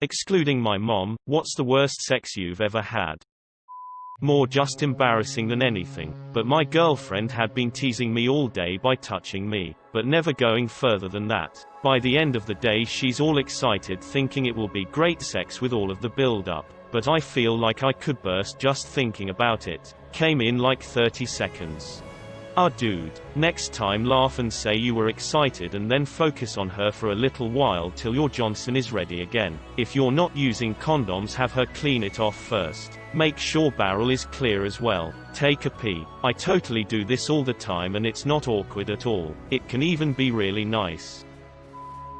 Excluding my mom, what's the worst sex you've ever had? More just embarrassing than anything, but my girlfriend had been teasing me all day by touching me, but never going further than that. By the end of the day she's all excited thinking it will be great sex with all of the build-up, but I feel like I could burst just thinking about it. Came in like 30 seconds. Dude. Next time laugh and say you were excited and then focus on her for a little while till your Johnson is ready again. If you're not using condoms, have her clean it off first. Make sure barrel is clear as well. Take a pee. I totally do this all the time and it's not awkward at all. It can even be really nice.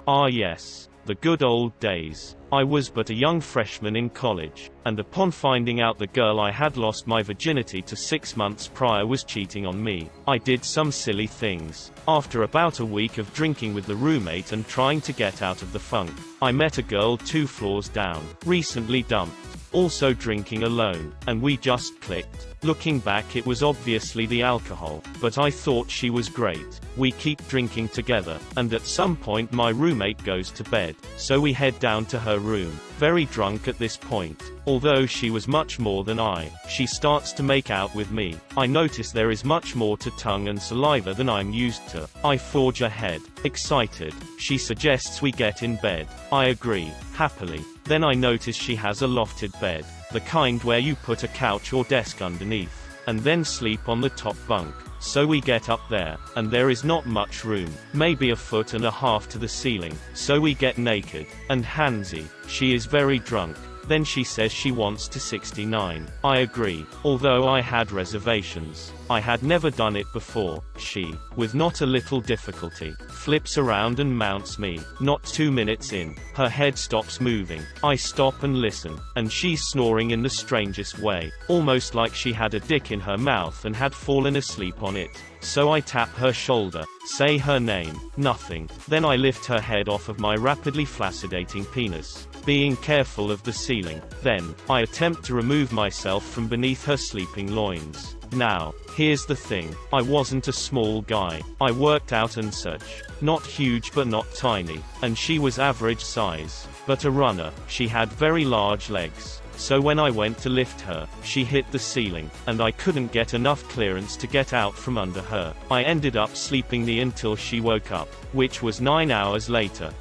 Yes. The good old days. I was but a young freshman in college, and upon finding out the girl I had lost my virginity to 6 months prior was cheating on me, I did some silly things. After about a week of drinking with the roommate and trying to get out of the funk, I met a girl 2 floors down, recently dumped, also drinking alone, and we just clicked. Looking back, it was obviously the alcohol, but I thought she was great. We keep drinking together, and at some point my roommate goes to bed, so we head down to her room, very drunk at this point. Although she was much more than I, she starts to make out with me. I notice there is much more to tongue and saliva than I'm used to. I forge ahead, excited. She suggests we get in bed. I agree, happily. Then I notice she has a lofted bed, the kind where you put a couch or desk underneath, and then sleep on the top bunk. So we get up there, and there is not much room, maybe 1.5 feet to the ceiling, so we get naked, and handsy. She is very drunk. Then she says she wants to 69. I agree, although I had reservations. I had never done it before. She, with not a little difficulty, flips around and mounts me. Not 2 minutes in, her head stops moving. I stop and listen, and she's snoring in the strangest way, almost like she had a dick in her mouth and had fallen asleep on it. So I tap her shoulder, say her name, nothing. Then I lift her head off of my rapidly flaccidating penis, being careful of the ceiling. Then, I attempt to remove myself from beneath her sleeping loins. Now, here's the thing, I wasn't a small guy. I worked out and such. Not huge but not tiny, and she was average size, but a runner. She had very large legs. So when I went to lift her, she hit the ceiling, and I couldn't get enough clearance to get out from under her. I ended up sleeping the until she woke up, which was 9 hours later.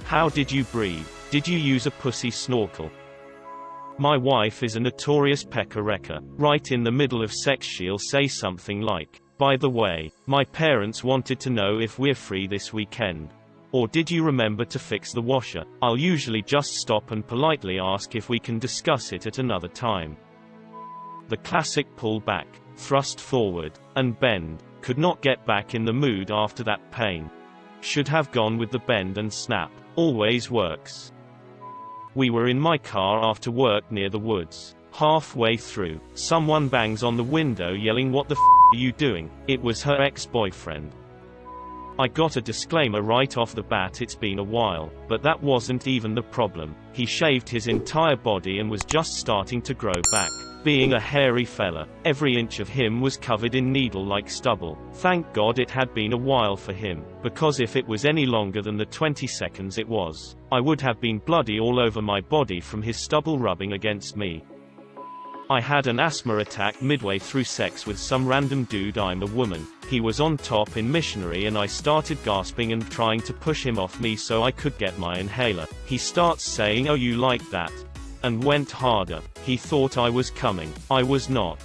How did you breathe? Did you use a pussy snorkel? My wife is a notorious pecker-wrecker. Right in the middle of sex she'll say something like, "By the way, my parents wanted to know if we're free this weekend. Or did you remember to fix the washer?" I'll usually just stop and politely ask if we can discuss it at another time. The classic pull back, thrust forward, and bend. Could not get back in the mood after that pain. Should have gone with the bend and snap. Always works. We were in my car after work near the woods. Halfway through, someone bangs on the window yelling, "What the f*** are you doing?" It was her ex-boyfriend. I got a disclaimer right off the bat, it's been a while, but that wasn't even the problem. He shaved his entire body and was just starting to grow back. Being a hairy fella, every inch of him was covered in needle-like stubble. Thank God it had been a while for him, because if it was any longer than the 20 seconds it was, I would have been bloody all over my body from his stubble rubbing against me. I had an asthma attack midway through sex with some random dude. I'm a woman. He was on top in missionary and I started gasping and trying to push him off me so I could get my inhaler. He starts saying, "Oh, you like that?" and went harder. He thought I was coming. I was not.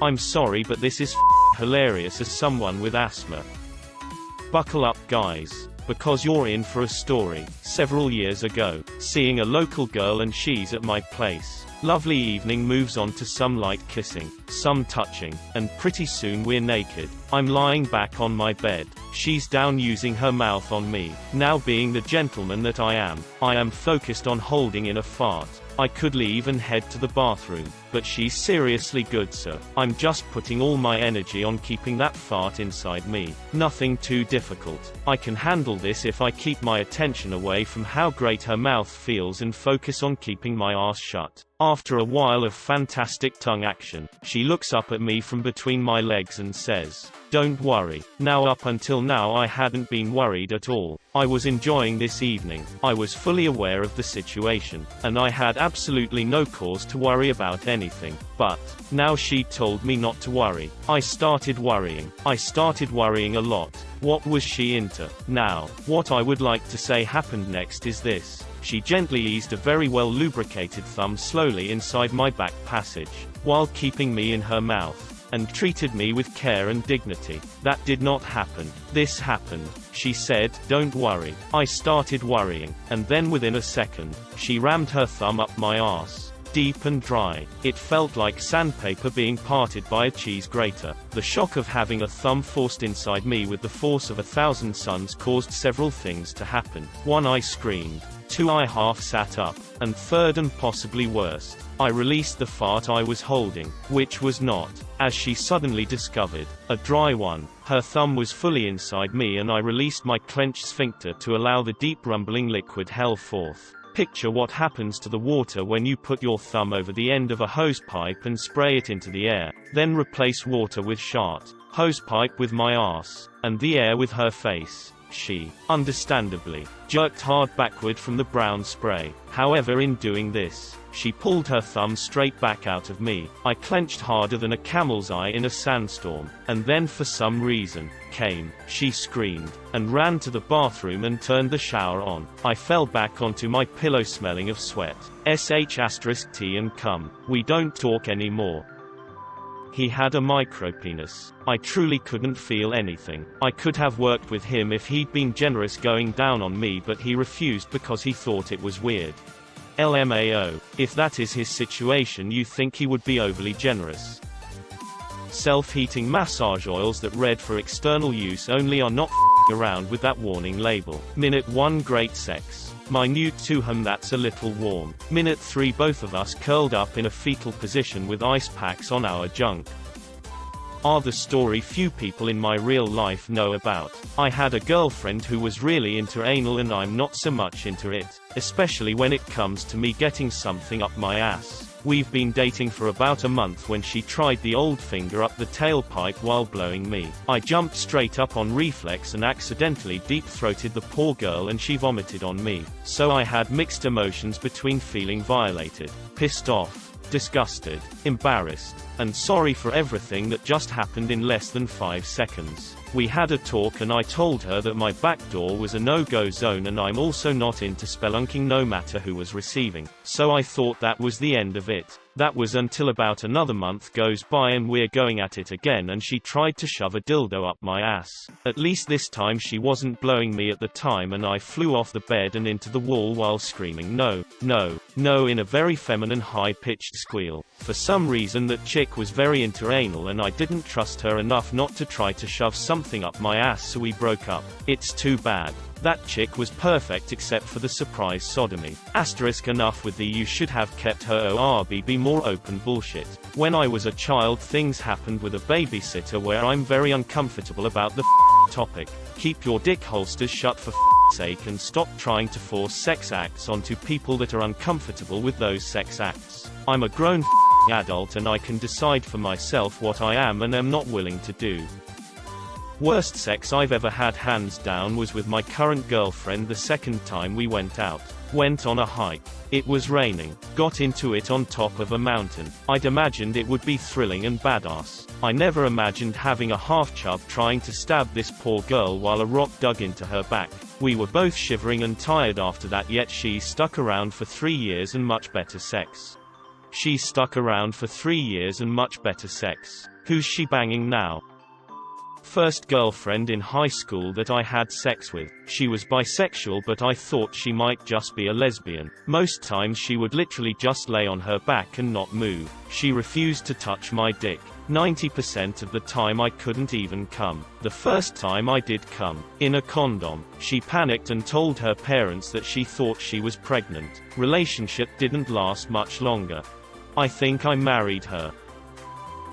I'm sorry, but this is hilarious as someone with asthma. Buckle up, guys, because you're in for a story. Several years ago, seeing a local girl and she's at my place. Lovely evening moves on to some light kissing, some touching, and pretty soon we're naked. I'm lying back on my bed. She's down using her mouth on me. Now, being the gentleman that I am focused on holding in a fart. I could leave and head to the bathroom, but she's seriously good, sir. I'm just putting all my energy on keeping that fart inside me. Nothing too difficult. I can handle this if I keep my attention away from how great her mouth feels and focus on keeping my ass shut. After a while of fantastic tongue action, she looks up at me from between my legs and says, Don't worry. Now up until now I hadn't been worried at all. I was enjoying this evening. I was fully aware of the situation, and I had absolutely no cause to worry about anything. But now she told me not to worry. I started worrying. I started worrying a lot. What was she into? Now, what I would like to say happened next is this. She gently eased a very well lubricated thumb slowly inside my back passage, while keeping me in her mouth, and treated me with care and dignity. That did not happen. This happened. She said, "Don't worry." I started worrying, and then within a second, she rammed her thumb up my ass. Deep and dry. It felt like sandpaper being parted by a cheese grater. The shock of having a thumb forced inside me with the force of 1,000 suns caused several things to happen. 1. I screamed. 2. I half sat up. And 3rd and possibly worst, I released the fart I was holding, which was not, as she suddenly discovered, a dry one. Her thumb was fully inside me and I released my clenched sphincter to allow the deep rumbling liquid hell forth. Picture what happens to the water when you put your thumb over the end of a hose pipe and spray it into the air, then replace water with shart, hose pipe with my ass, and the air with her face. She, understandably, jerked hard backward from the brown spray. However, in doing this, she pulled her thumb straight back out of me. I clenched harder than a camel's eye in a sandstorm, and then for some reason, came. She screamed, and ran to the bathroom and turned the shower on. I fell back onto my pillow smelling of sweat. *T and cum. We don't talk anymore. He had a micropenis. I truly couldn't feel anything. I could have worked with him if he'd been generous going down on me, but he refused because he thought it was weird. LMAO. If that is his situation, you think he would be overly generous. Self-heating massage oils that read for external use only are not around with that warning label. Minute 1 Great sex. Minute 2 That's a little warm. Minute 3 Both of us curled up in a fetal position with ice packs on our junk. Are the story few people in my real life know about. I had a girlfriend who was really into anal and I'm not so much into it, especially when it comes to me getting something up my ass. We've been dating for about a month when she tried the old finger up the tailpipe while blowing me. I jumped straight up on reflex and accidentally deep-throated the poor girl and she vomited on me. So I had mixed emotions between feeling violated, pissed off, disgusted, embarrassed, and sorry for everything that just happened in less than 5 seconds. We had a talk and I told her that my back door was a no-go zone and I'm also not into spelunking no matter who was receiving. So I thought that was the end of it. That was until about another month goes by and we're going at it again and she tried to shove a dildo up my ass. At least this time she wasn't blowing me at the time and I flew off the bed and into the wall while screaming no, no, no in a very feminine high-pitched squeal. For some reason that chick was very into anal and I didn't trust her enough not to try to shove something up my ass, so we broke up. It's too bad. That chick was perfect except for the surprise sodomy. * Enough with the you should have kept her ORBB more open bullshit. When I was a child things happened with a babysitter where I'm very uncomfortable about the topic. Keep your dick holsters shut for sake and stop trying to force sex acts onto people that are uncomfortable with those sex acts. I'm a grown adult and I can decide for myself what I am and am not willing to do. Worst sex I've ever had hands down was with my current girlfriend the second time we went out. Went on a hike. It was raining. Got into it on top of a mountain. I'd imagined it would be thrilling and badass. I never imagined having a half-chub trying to stab this poor girl while a rock dug into her back. We were both shivering and tired after that, yet she stuck around for 3 years and much better sex. She stuck around for 3 years and much better sex. Who's she banging now? First girlfriend in high school that I had sex with. She was bisexual but I thought she might just be a lesbian. Most times she would literally just lay on her back and not move. She refused to touch my dick. 90% of the time I couldn't even come. The first time I did come, in a condom, she panicked and told her parents that she thought she was pregnant. Relationship didn't last much longer. I think I married her.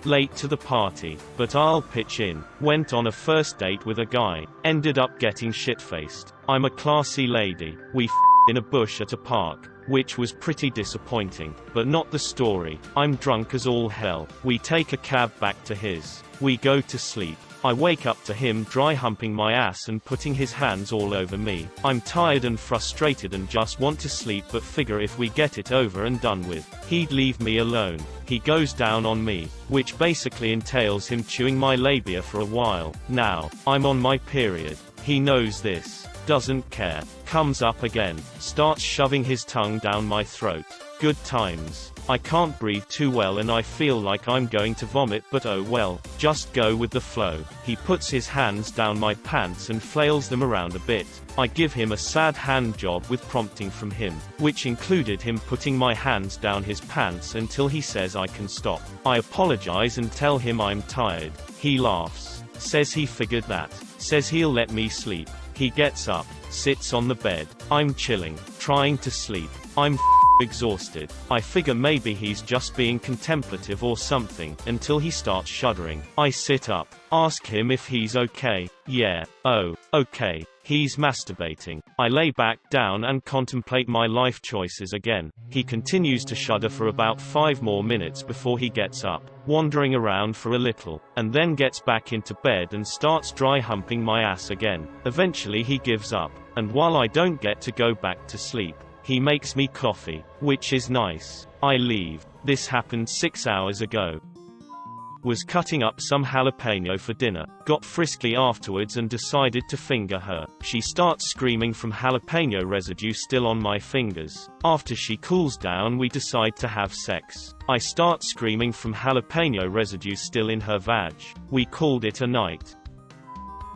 Late to the party, but I'll pitch in. Went on a first date with a guy. Ended up getting shit-faced. I'm a classy lady. We in a bush at a park, which was pretty disappointing. But not the story. I'm drunk as all hell. We take a cab back to his. We go to sleep. I wake up to him dry humping my ass and putting his hands all over me. I'm tired and frustrated and just want to sleep, but figure if we get it over and done with, he'd leave me alone. He goes down on me, which basically entails him chewing my labia for a while. Now, I'm on my period. He knows this. Doesn't care. Comes up again. Starts shoving his tongue down my throat. Good times. I can't breathe too well and I feel like I'm going to vomit, but oh well, just go with the flow. He puts his hands down my pants and flails them around a bit. I give him a sad hand job with prompting from him, which included him putting my hands down his pants until he says I can stop. I apologize and tell him I'm tired. He laughs. Says he figured that. Says he'll let me sleep. He gets up, sits on the bed. I'm chilling, trying to sleep. I'm exhausted. I figure maybe he's just being contemplative or something, until he starts shuddering. I sit up, ask him if he's okay. Yeah. Oh, okay. He's masturbating. I lay back down and contemplate my life choices again. He continues to shudder for about 5 more minutes before he gets up, wandering around for a little, and then gets back into bed and starts dry humping my ass again. Eventually he gives up, and while I don't get to go back to sleep, he makes me coffee, which is nice. I leave. This happened 6 hours ago. Was cutting up some jalapeno for dinner, got frisky afterwards and decided to finger her. She starts screaming from jalapeno residue still on my fingers. After she cools down we decide to have sex. I start screaming from jalapeno residue still in her vag. We called it a night.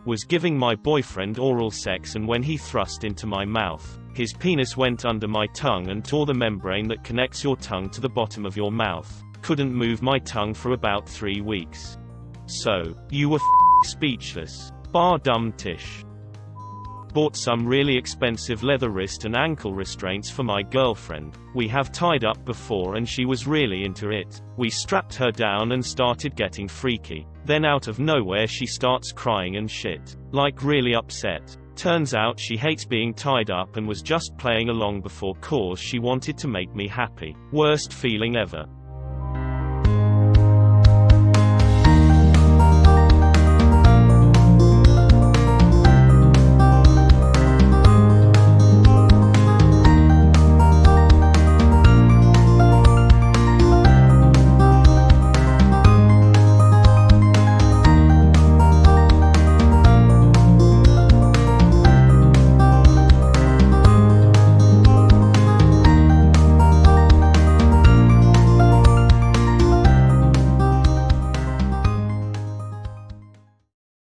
Was giving my boyfriend oral sex, and when he thrust into my mouth, his penis went under my tongue and tore the membrane that connects your tongue to the bottom of your mouth. Couldn't move my tongue for about 3 weeks. So, you were speechless. Bar dumb Tish. Bought some really expensive leather wrist and ankle restraints for my girlfriend. We have tied up before and she was really into it. We strapped her down and started getting freaky. Then out of nowhere she starts crying and shit. Like really upset. Turns out she hates being tied up and was just playing along before cause she wanted to make me happy. Worst feeling ever.